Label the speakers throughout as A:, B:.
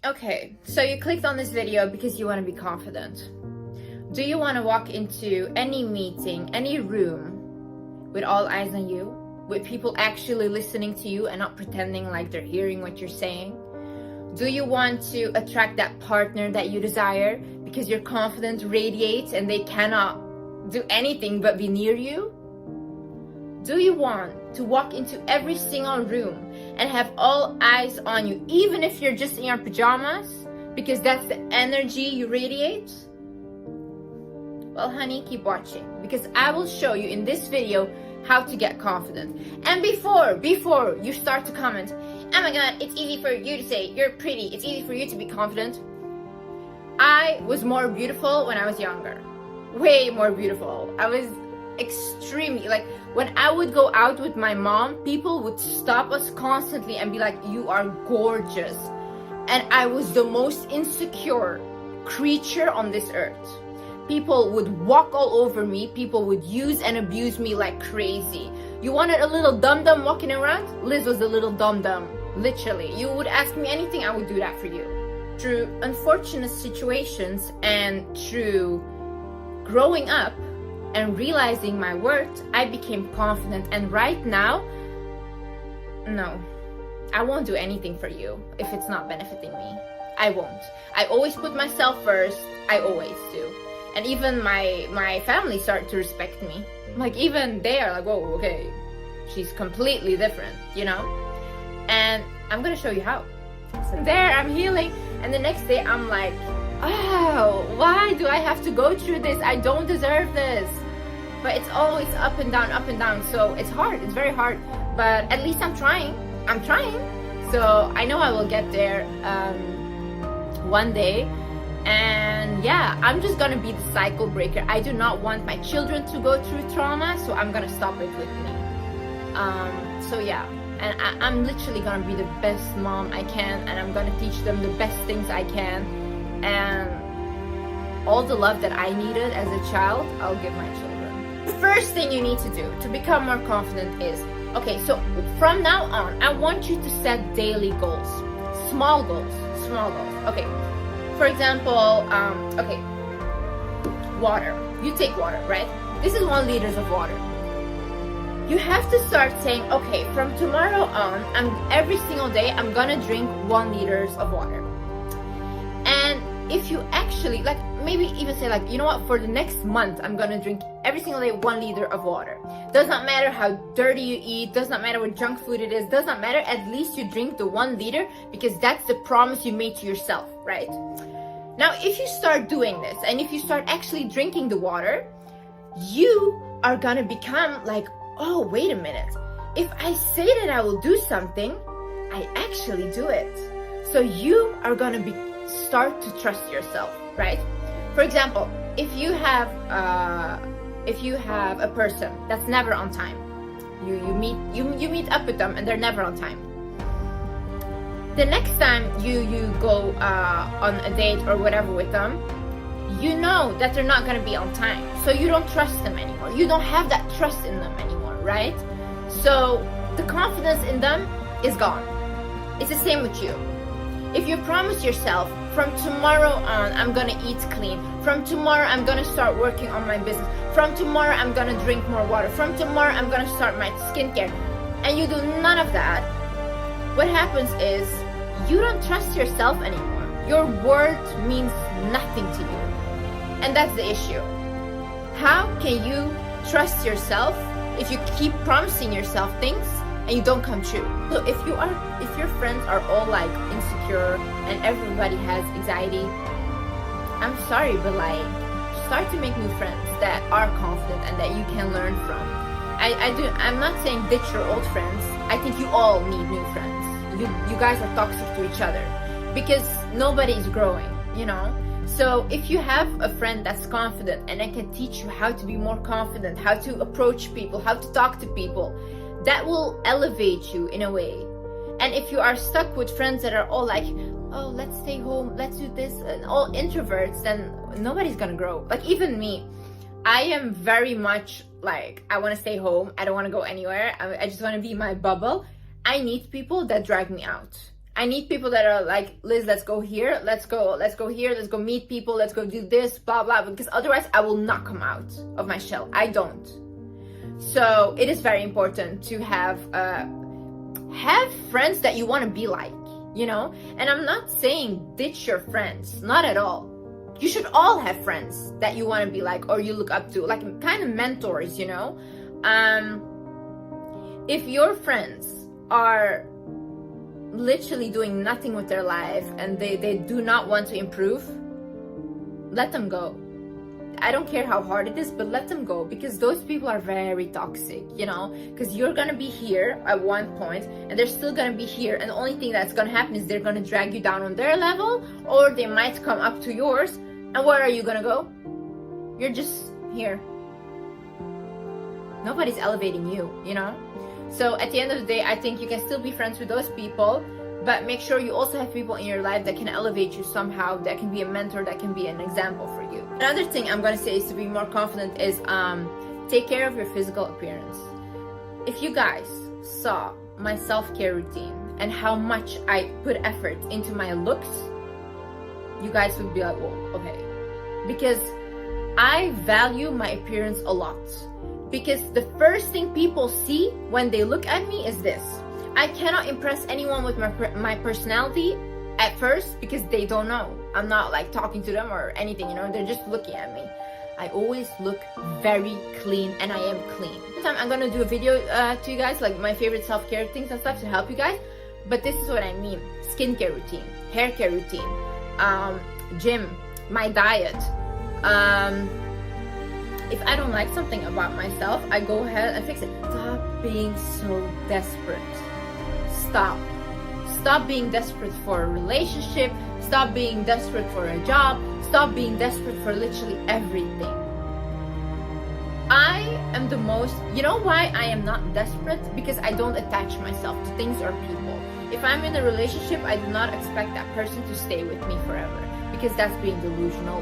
A: Okay, so you clicked on this video because you want to be confident. Do you want to walk into any meeting, any room with all eyes on you? With people actually listening to you and not pretending like they're hearing what you're saying? Do you want to attract that partner that you desire because your confidence radiates and they cannot do anything but be near you? Do you want to walk into every single room and have all eyes on you, even if you're just in your pajamas, because that's the energy you radiate? Well, honey, keep watching, because I will show you in this video how to get confident. And before you start to comment, oh my god, it's easy for you to say you're pretty, it's easy for you to be confident. I was more beautiful when I was younger. Way more beautiful. I was extremely, like, when I would go out with my mom, people would stop us constantly and be like, you are gorgeous. And I was the most insecure creature on this earth. People would walk all over me. People would use and abuse me like crazy. You wanted a little dum-dum walking around? Liz was a little dum-dum, literally. You would ask me anything, I would do that for you. Through unfortunate situations and through growing up and realizing my worth, I became confident. And right now, no, I won't do anything for you if it's not benefiting me. I won't. I always put myself first. I always do. And even my family start to respect me. Like, even they are like, whoa, okay, she's completely different, you know? And I'm gonna show you how. So there, I'm healing. And the next day I'm like, oh, why do I have to go through this? I don't deserve this. But it's always up and down. So it's hard, it's very hard. But at least I'm trying. So I know I will get there one day. And yeah, I'm just gonna be the cycle breaker. I do not want my children to go through trauma, so I'm gonna stop it with me. So yeah, and I'm literally gonna be the best mom I can, and I'm gonna teach them the best things I can, and all the love that I needed as a child, I'll give my children. The first thing you need to do to become more confident is, okay, so from now on, I want you to set daily goals. Small goals. Okay. For example, okay, water. You take water, right? This is 1 liter of water. You have to start saying, okay, from tomorrow on, every single day, I'm gonna drink 1 liter of water. And if you actually, like, maybe even say, like, you know what, for the next month, I'm gonna drink every single day 1 liter of water. Does not matter how dirty you eat, does not matter what junk food it is, does not matter, at least you drink the 1 liter, because that's the promise you made to yourself, right? Now, if you start doing this, and if you start actually drinking the water, you are gonna become like, oh, wait a minute. If I say that I will do something, I actually do it. So you are gonna start to trust yourself, right? For example, if you have a person that's never on time, you meet up with them and they're never on time. The next time you go on a date or whatever with them, you know that they're not gonna be on time. So you don't trust them anymore. You don't have that trust in them anymore, right? So the confidence in them is gone. It's the same with you. If you promise yourself, from tomorrow on, I'm gonna eat clean. From tomorrow, I'm gonna start working on my business. From tomorrow, I'm gonna drink more water. From tomorrow, I'm gonna start my skincare. And you do none of that, what happens is you don't trust yourself anymore. Your word means nothing to you. And that's the issue. How can you trust yourself if you keep promising yourself things and you don't come true? So if your friends are all like insecure and everybody has anxiety, I'm sorry, but like, start to make new friends that are confident and that you can learn from. I'm not saying ditch your old friends. I think you all need new friends. You guys are toxic to each other because nobody is growing, you know? So if you have a friend that's confident and I can teach you how to be more confident, how to approach people, how to talk to people, that will elevate you in a way. And if you are stuck with friends that are all like, oh, let's stay home, let's do this, and all introverts, then nobody's gonna grow. Like, even me, I am very much like, I want to stay home. I don't want to go anywhere. I just want to be in my bubble. I need people that drag me out. I need people that are like, Liz, let's go here, let's go here, let's go meet people, let's go do this, blah, blah, because otherwise I will not come out of my shell. I don't. So it is very important to have friends that you want to be like, you know? And I'm not saying ditch your friends, not at all. You should all have friends that you want to be like, or you look up to, like kind of mentors, you know? If your friends are literally doing nothing with their life and they do not want to improve, let them go. I don't care how hard it is, but let them go, because those people are very toxic, you know, because you're gonna be here at one point and they're still gonna be here, and the only thing that's gonna happen is they're gonna drag you down on their level, or they might come up to yours, and where are you gonna go? You're just here. Nobody's elevating you, you know? So at the end of the day, I think you can still be friends with those people, but make sure you also have people in your life that can elevate you somehow, that can be a mentor, that can be an example for you. Another thing I'm going to say is to be more confident is take care of your physical appearance. If you guys saw my self-care routine and how much I put effort into my looks, you guys would be like, whoa, okay. Because I value my appearance a lot. Because the first thing people see when they look at me is this. I cannot impress anyone with my personality at first, because they don't know. I'm not like talking to them or anything, you know, they're just looking at me. I always look very clean, and I am clean. I'm gonna do a video to you guys, like my favorite self-care things and stuff to help you guys. But this is what I mean. Skincare routine, hair care routine, gym, my diet. If I don't like something about myself, I go ahead and fix it. Stop being so desperate. Stop being desperate for a relationship. Stop being desperate for a job. Stop being desperate for literally everything. I am the most, you know why I am not desperate? Because I don't attach myself to things or people. If I'm in a relationship, I do not expect that person to stay with me forever, because that's being delusional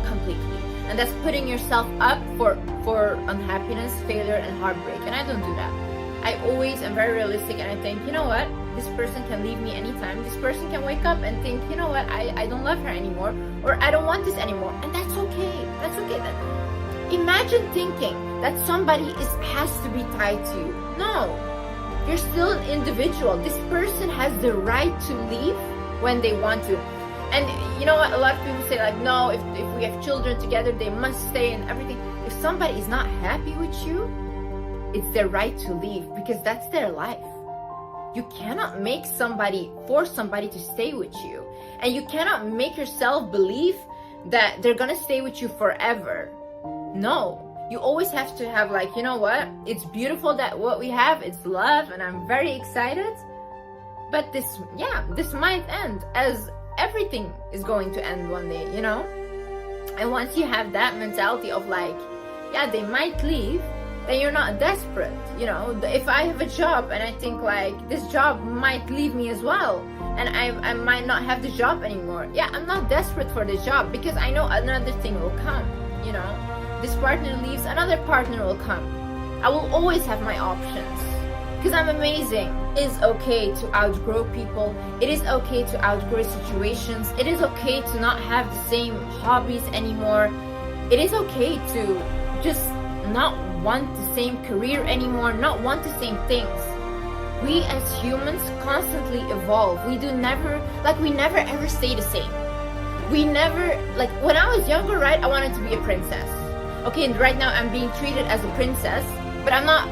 A: completely. And that's putting yourself up for unhappiness, failure, and heartbreak. And I don't do that. I always am very realistic, and I think, you know what? This person can leave me anytime. This person can wake up and think, you know what? I don't love her anymore, or I don't want this anymore. And that's okay. That's okay. Imagine thinking that somebody has to be tied to you. No. You're still an individual. This person has the right to leave when they want to. And you know what, a lot of people say like, no, if we have children together, they must stay and everything. If somebody is not happy with you, it's their right to leave, because that's their life. You cannot force somebody to stay with you. And you cannot make yourself believe that they're gonna stay with you forever. No, you always have to have like, you know what, it's beautiful that what we have, it's love, and I'm very excited. But this might end, as everything is going to end one day, you know? And once you have that mentality of like, yeah, they might leave, then you're not desperate, you know? If I have a job and I think like, this job might leave me as well, and I might not have this job anymore, yeah, I'm not desperate for this job, because I know another thing will come, you know? This partner leaves, another partner will come. I will always have my options, because I'm amazing. It is okay to outgrow people. It is okay to outgrow situations. It is okay to not have the same hobbies anymore. It is okay to just not want the same career anymore, not want the same things. We as humans constantly evolve. We never ever stay the same. We never, like when I was younger, right, I wanted to be a princess. Okay, and right now I'm being treated as a princess, but I'm not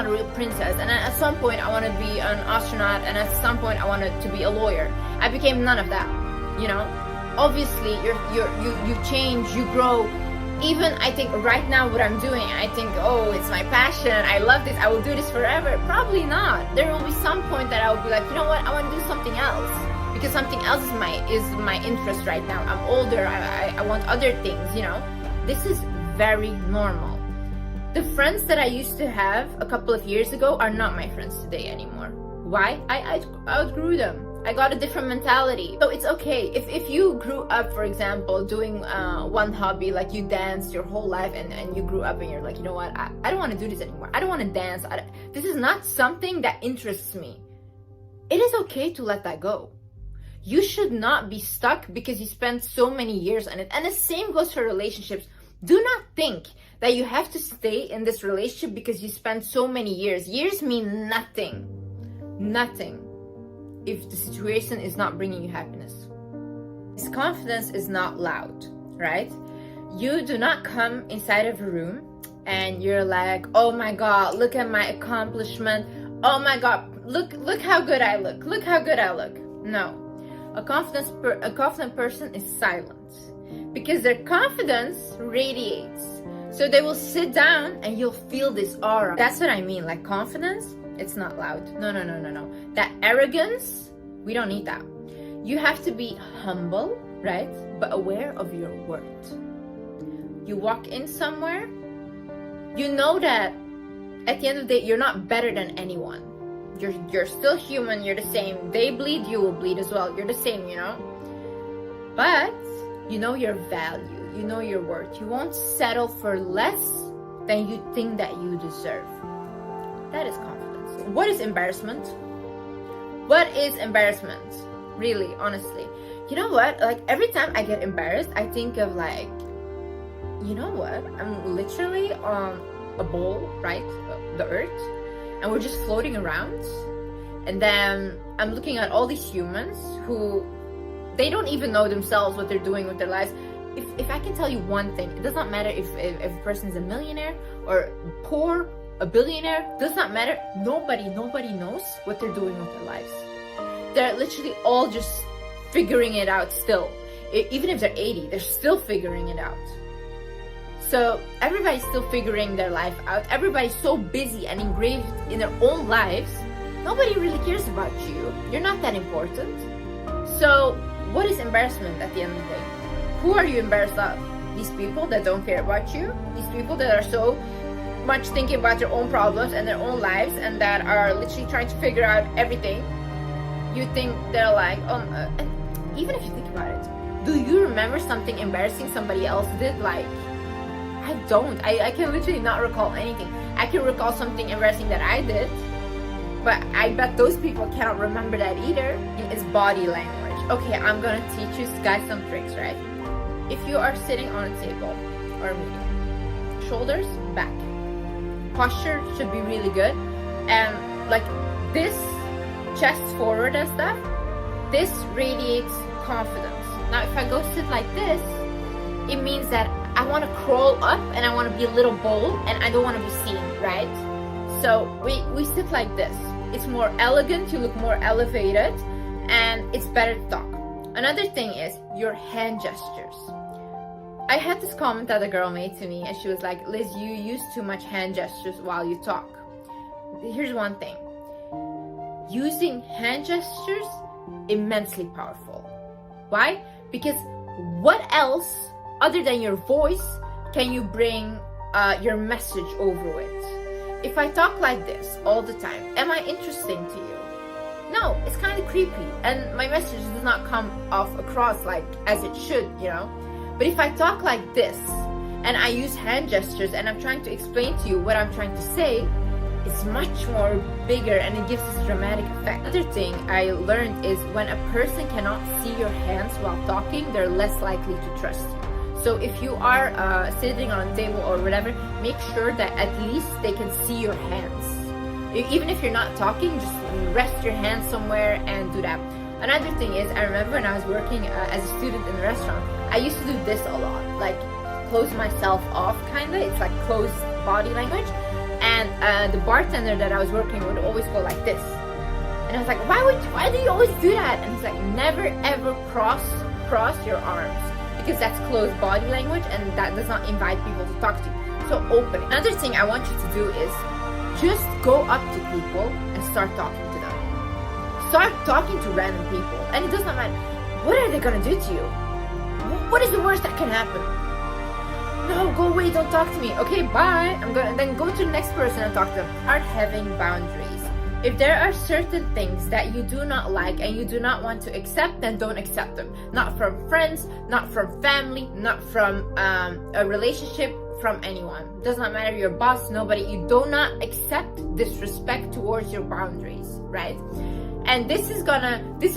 A: a real princess. And at some point I wanted to be an astronaut, and at some point I wanted to be a lawyer. I became none of that, you know? Obviously, you change, you grow. Even I think right now what I'm doing, I think, oh, it's my passion, I love this, I will do this forever. Probably not. There will be some point that I will be like, you know what, I want to do something else, because something else is my interest right now. I'm older, I want other things, you know? This is very normal. The friends that I used to have a couple of years ago are not my friends today anymore. Why? I outgrew them. I got a different mentality. So it's okay. If you grew up, for example, doing one hobby, like you danced your whole life, and you grew up and you're like, you know what, I don't want to do this anymore. I don't want to dance. This is not something that interests me. it is okay to let that go. You should not be stuck because you spent so many years on it. And the same goes for relationships. Do not think that you have to stay in this relationship because you spent so many years. Years mean nothing. Nothing if the situation is not bringing you happiness. This confidence is not loud, right? You do not come inside of a room and you're like, oh my God, look at my accomplishment. Oh my God, look how good I look. Look how good I look. No. A confident person is silent because their confidence radiates. So they will sit down and you'll feel this aura. That's what I mean. Like confidence, it's not loud. No. That arrogance, we don't need that. You have to be humble, right? But aware of your worth. You walk in somewhere, you know that at the end of the day, you're not better than anyone. You're still human, you're the same. They bleed, you will bleed as well. You're the same, you know? But you know your value, you know your worth. You won't settle for less than you think that you deserve. That is confidence. What is embarrassment? What is embarrassment? Really, honestly. You know what? Like every time I get embarrassed, I think of like, you know what? I'm literally on a bowl, right? The earth. And we're just floating around. And then I'm looking at all these humans who, they don't even know themselves what they're doing with their lives. If I can tell you one thing, it does not matter if a person is a millionaire or poor, a billionaire, does not matter. Nobody knows what they're doing with their lives. They're literally all just figuring it out still. Even if they're 80, they're still figuring it out. So everybody's still figuring their life out. Everybody's so busy and engraved in their own lives. Nobody really cares about you. You're not that important. So what is embarrassment at the end of the day? Who are you embarrassed of? These people that don't care about you? These people that are so much thinking about their own problems and their own lives and that are literally trying to figure out everything? You think they're like, and even if you think about it, do you remember something embarrassing somebody else did? Like, I don't. I can literally not recall anything. I can recall something embarrassing that I did, but I bet those people cannot remember that either. It's body language. Okay, I'm gonna teach you guys some tricks, right? If you are sitting on a table or a meeting, shoulders back. Posture should be really good. And like this, chest forward and stuff, this radiates confidence. Now if I go sit like this, it means that I want to crawl up and I want to be a little bold and I don't want to be seen, right? So we sit like this. It's more elegant, you look more elevated, and it's better to talk. Another thing is your hand gestures. I had this comment that a girl made to me and she was like, Liz, you use too much hand gestures while you talk. Here's one thing. Using hand gestures, immensely powerful. Why? Because what else other than your voice can you bring your message over with? If I talk like this all the time, am I interesting to you? No, it's kind of creepy and my message does not come off across like as it should, you know? But if I talk like this and I use hand gestures and I'm trying to explain to you what I'm trying to say, it's much more bigger and it gives this dramatic effect. Another thing I learned is when a person cannot see your hands while talking, they're less likely to trust you. So if you are sitting on a table or whatever, make sure that at least they can see your hands. Even if you're not talking, just rest your hands somewhere and do that. Another thing is, I remember when I was working as a student in a restaurant, I used to do this a lot, like close myself off kinda. It's like close body language. And the bartender that I was working with would always go like this. And I was like, why do you always do that? And he's like, never ever cross your arms. Because that's closed body language and that does not invite people to talk to you. So open it. Another thing I want you to do is just go up to people and start talking to them. Start talking to random people. And it does not matter. What are they gonna do to you? What is the worst that can happen? No, go away, don't talk to me. Okay, bye. I'm gonna then go to the next person and talk to them. Start having boundaries. If there are certain things that you do not like and you do not want to accept, then don't accept them. Not from friends, not from family, not from a relationship, from anyone. Does not matter, your boss, nobody. You do not accept disrespect towards your boundaries, right? And this is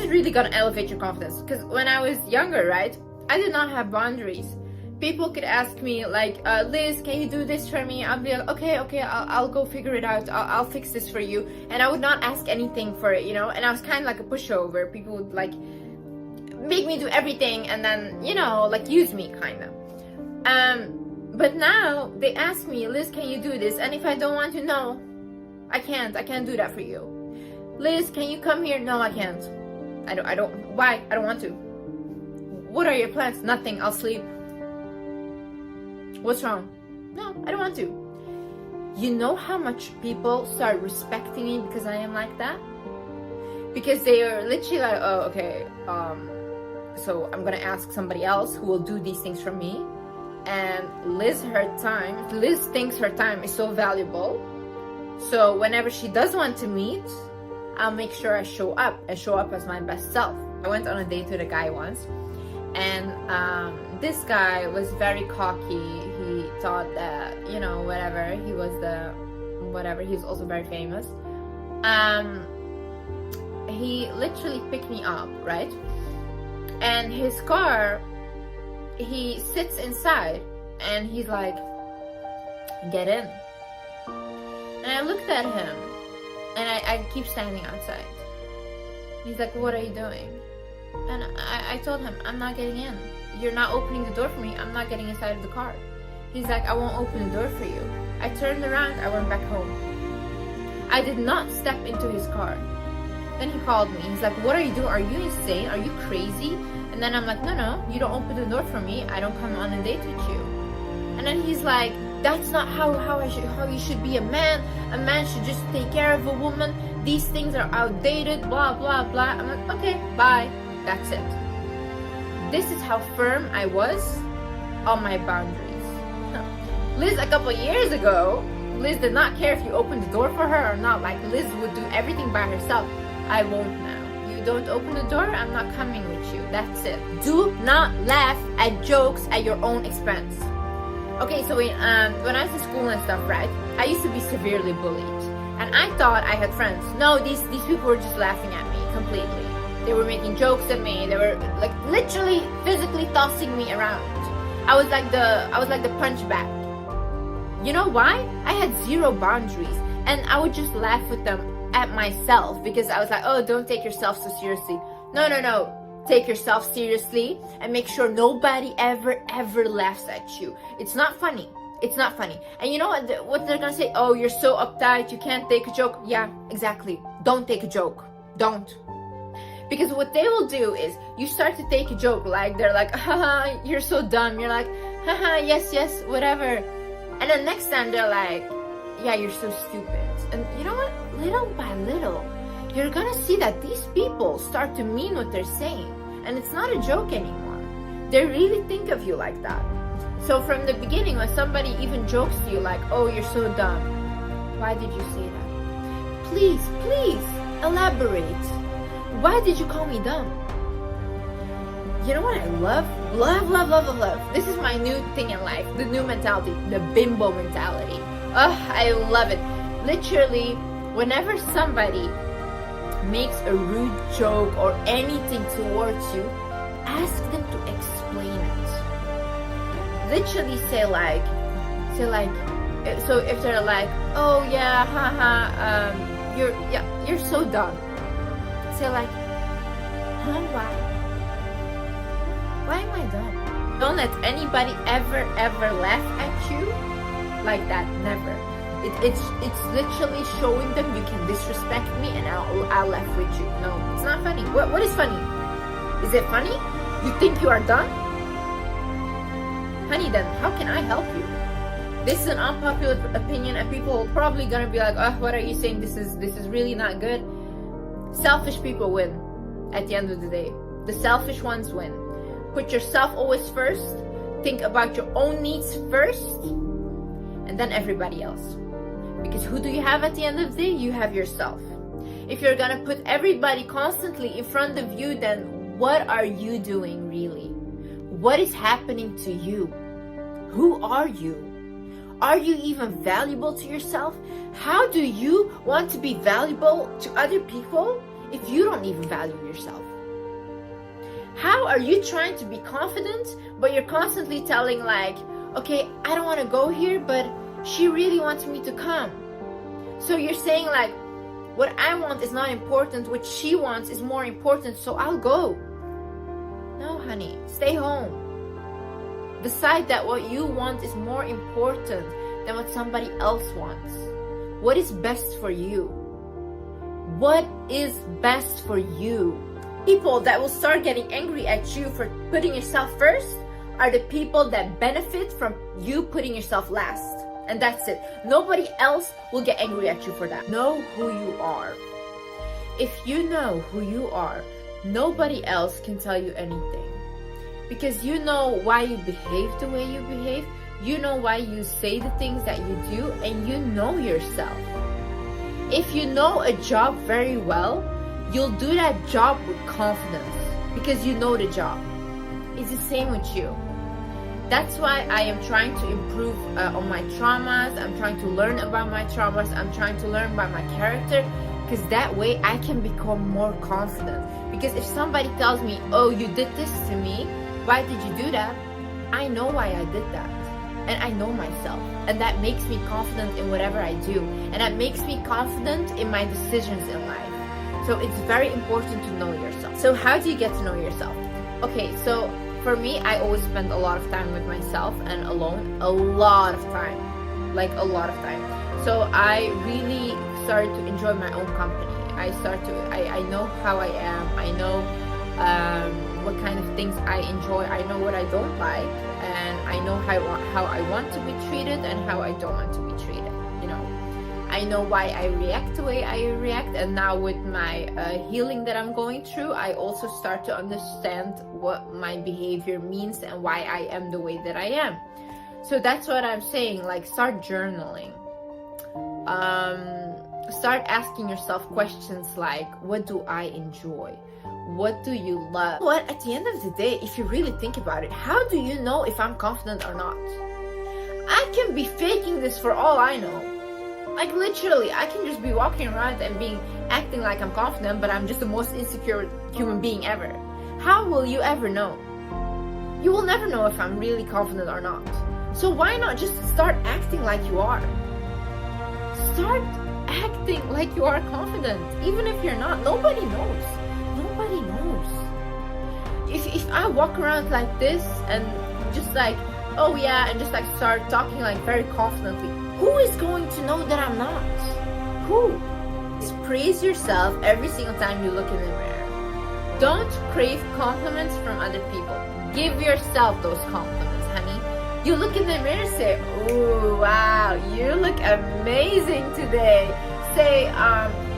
A: really gonna elevate your confidence. Because when I was younger, right, I did not have boundaries. People could ask me like, Liz, can you do this for me? I'll be like, okay, I'll go figure it out. I'll fix this for you. And I would not ask anything for it, you know. And I was kind of like a pushover. People would like make me do everything and then, you know, like use me kind of. But now they ask me, Liz, can you do this? And if I don't want to, no, I can't do that for you. Liz, can you come here? No, I can't. I don't, why? I don't want to. What are your plans? Nothing, I'll sleep. What's wrong? No, I don't want to. You know how much people start respecting me because I am like that? Because they are literally like, oh, okay, so I'm gonna ask somebody else who will do these things for me. And Liz thinks her time is so valuable. So whenever she does want to meet, I'll make sure I show up as my best self. I went on a date with a guy once, and this guy was very cocky. He thought that, you know, he's also very famous. He literally picked me up, right? And his car, he sits inside and he's like, get in. And I looked at him and I keep standing outside. He's like, what are you doing? And I told him, I'm not getting in. You're not opening the door for me. I'm not getting inside of the car. He's like, I won't open the door for you. I turned around, I went back home. I did not step into his car. Then he called me. He's like, what are you doing? Are you insane? Are you crazy? And then I'm like, no, you don't open the door for me. I don't come on a date with you. And then he's like, that's not how you should be a man. A man should just take care of a woman. These things are outdated, blah, blah, blah. I'm like, okay, bye. That's it. This is how firm I was on my boundaries. Liz, a couple years ago, Liz did not care if you opened the door for her or not. Like, Liz would do everything by herself. I won't now. You don't open the door, I'm not coming with you. That's it. Do not laugh at jokes at your own expense. Okay, so when I was in school and stuff, right, I used to be severely bullied. And I thought I had friends. No, these people were just laughing at me completely. They were making jokes at me. They were like literally physically tossing me around. I was like the punch bag. You know why? I had zero boundaries, and I would just laugh with them at myself because I was like, oh, don't take yourself so seriously. No. Take yourself seriously and make sure nobody ever laughs at you. It's not funny. It's not funny. And you know what they're gonna say? Oh, you're so uptight, you can't take a joke. Yeah, exactly. Don't take a joke. Don't. Because what they will do is you start to take a joke, like they're like, haha, you're so dumb. You're like, haha, yes, whatever. And then next time they're like, yeah, you're so stupid. And you know what? Little by little, you're gonna see that these people start to mean what they're saying. And it's not a joke anymore. They really think of you like that. So from the beginning, when somebody even jokes to you like, oh, you're so dumb. Why did you say that? Please, elaborate. Why did you call me dumb? You know what I love? Love. This is my new thing in life. The new mentality. The bimbo mentality. Oh, I love it. Literally, whenever somebody makes a rude joke or anything towards you, ask them to explain it. Literally say like, so if they're like, oh yeah, haha, you're so dumb. Say like, huh, why am I dumb? Don't let anybody ever laugh at you like that. Never. It's literally showing them you can disrespect me and I'll laugh with you. No, it's not funny. What is funny? Is it funny? You think you are done? Honey, then how can I help you? This is an unpopular opinion and people are probably gonna be like, oh, what are you saying? This is really not good. Selfish people win at the end of the day. The selfish ones win. Put yourself always first. Think about your own needs first, and then everybody else. Because who do you have at the end of the day? You have yourself. If you're gonna put everybody constantly in front of you, then what are you doing really? What is happening to you? Who are you? Are you even valuable to yourself? How do you want to be valuable to other people if you don't even value yourself? How are you trying to be confident, but you're constantly telling like, okay, I don't want to go here, but she really wants me to come. So you're saying like, what I want is not important, what she wants is more important, so I'll go. No, honey, stay home. Decide that what you want is more important than what somebody else wants. What is best for you? What is best for you? People that will start getting angry at you for putting yourself first are the people that benefit from you putting yourself last. And that's it. Nobody else will get angry at you for that. Know who you are. If you know who you are, nobody else can tell you anything. Because you know why you behave the way you behave. You know why you say the things that you do, and you know yourself. If you know a job very well, you'll do that job with confidence because you know the job. It's the same with you. That's why I am trying to improve on my traumas. I'm trying to learn about my traumas. I'm trying to learn about my character, because that way I can become more confident. Because if somebody tells me, oh, you did this to me, why did you do that? I know why I did that. And I know myself. And that makes me confident in whatever I do. And that makes me confident in my decisions in life. So it's very important to know yourself. So how do you get to know yourself? Okay, so for me, I always spend a lot of time with myself and alone. A lot of time. Like a lot of time. So I really started to enjoy my own company. I know how I am. I know what kind of things I enjoy. I know what I don't like. And I know how I want to be treated and how I don't want to be treated. You know, I know why I react the way I react. And now with my healing that I'm going through, I also start to understand what my behavior means and why I am the way that I am. So that's what I'm saying. Like, start journaling. Start asking yourself questions like, what do I enjoy? What do you love? What, at the end of the day, if you really think about it, how do you know if I'm confident or not? I can be faking this for all I know. Like, literally, I can just be walking around and acting like I'm confident, but I'm just the most insecure human being ever. How will you ever know? You will never know if I'm really confident or not. So why not just start acting like you are? Start acting like you are confident, even if you're not. Nobody knows. Nobody knows. If I walk around like this and just like, oh yeah, and just like start talking like very confidently, who is going to know that I'm not? Who? Just praise yourself every single time you look in the mirror. Don't crave compliments from other people. Give yourself those compliments, honey. You look in the mirror and say, oh wow, you look amazing today. Say,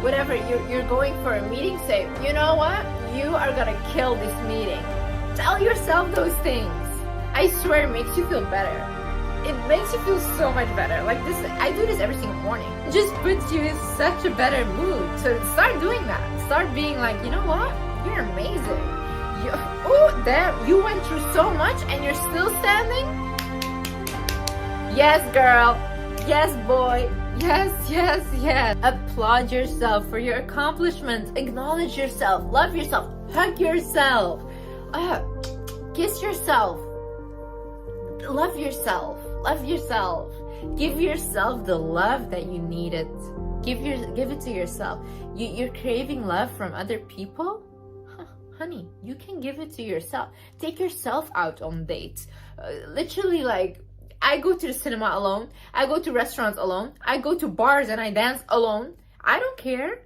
A: whatever, you're going for a meeting, say, you know what? You are gonna kill this meeting. Tell yourself those things. I swear it makes you feel better. It makes you feel so much better. Like this, I do this every single morning. It just puts you in such a better mood. So start doing that. Start being like, you know what? You're amazing. Oh, damn, you went through so much and you're still standing? Yes, girl. Yes, boy. Yes, yes, yes. Applaud yourself for your accomplishments. Acknowledge yourself. Love yourself. Hug yourself. Kiss yourself. Love yourself. Love yourself. Give yourself the love that you needed. Give it to yourself. You're craving love from other people? Honey, you can give it to yourself. Take yourself out on dates. Literally, like, I go to the cinema alone. I go to restaurants alone. I go to bars and I dance alone. I don't care.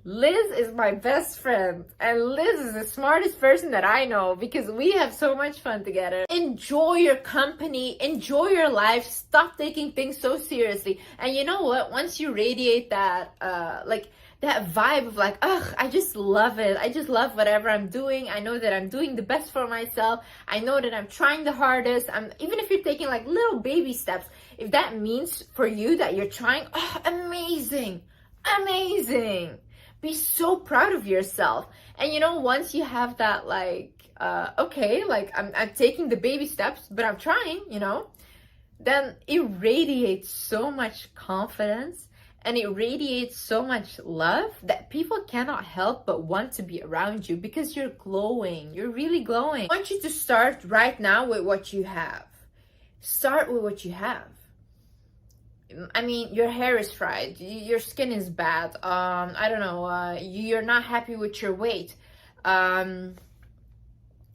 A: Liz is my best friend. And Liz is the smartest person that I know because we have so much fun together. Enjoy your company. Enjoy your life. Stop taking things so seriously. And you know what? Once you radiate that, that vibe of like, ugh, I just love it. I just love whatever I'm doing. I know that I'm doing the best for myself. I know that I'm trying the hardest. Even if you're taking like little baby steps, if that means for you that you're trying, oh, amazing, amazing. Be so proud of yourself. And you know, once you have that like, okay, like I'm taking the baby steps, but I'm trying, you know, then it radiates so much confidence and it radiates so much love that people cannot help but want to be around you because you're glowing. You're really glowing. I want you to start right now with what you have. Start with what you have. I mean, your hair is fried, your skin is bad, I don't know, you're not happy with your weight,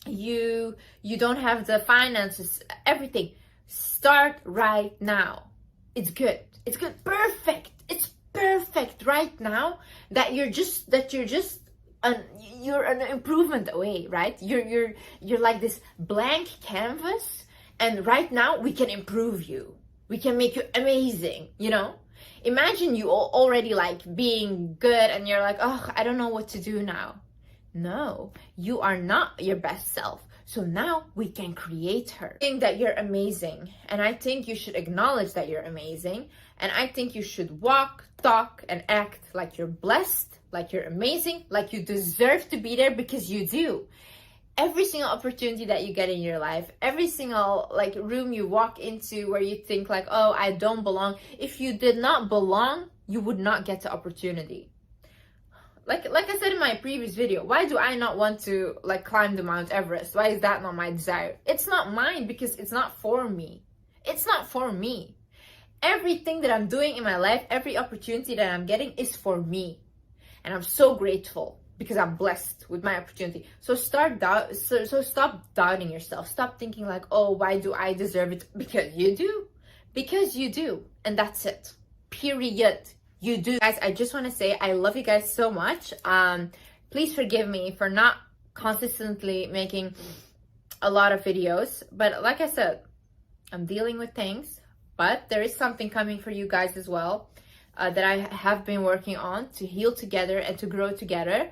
A: you don't have the finances, everything. Start right now. It's good. It's good. Perfect. It's perfect right now that you're an improvement away, right? You're like this blank canvas, and right now we can improve you. We can make you amazing, you know? Imagine you already like being good and you're like, oh, I don't know what to do now. No, you are not your best self. So now we can create her. I think that you're amazing. And I think you should acknowledge that you're amazing. And I think you should walk, talk, and act like you're blessed, like you're amazing, like you deserve to be there, because you do. Every single opportunity that you get in your life, every single like room you walk into where you think like, oh, I don't belong. If you did not belong, you would not get the opportunity. Like I said in my previous video, why do I not want to like climb the Mount Everest? Why is that not my desire? It's not mine because it's not for me. It's not for me. Everything that I'm doing in my life, every opportunity that I'm getting is for me. And I'm so grateful because I'm blessed with my opportunity. So stop doubting yourself. Stop thinking like, oh, why do I deserve it? Because you do. Because you do. And that's it. Period. You do. Guys, I just want to say I love you guys so much. Please forgive me for not consistently making a lot of videos. But like I said, I'm dealing with things. But there is something coming for you guys as well. That I have been working on to heal together and to grow together.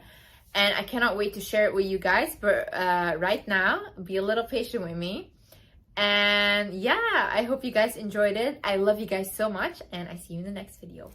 A: And I cannot wait to share it with you guys. But right now, be a little patient with me. And yeah, I hope you guys enjoyed it. I love you guys so much. And I see you in the next video.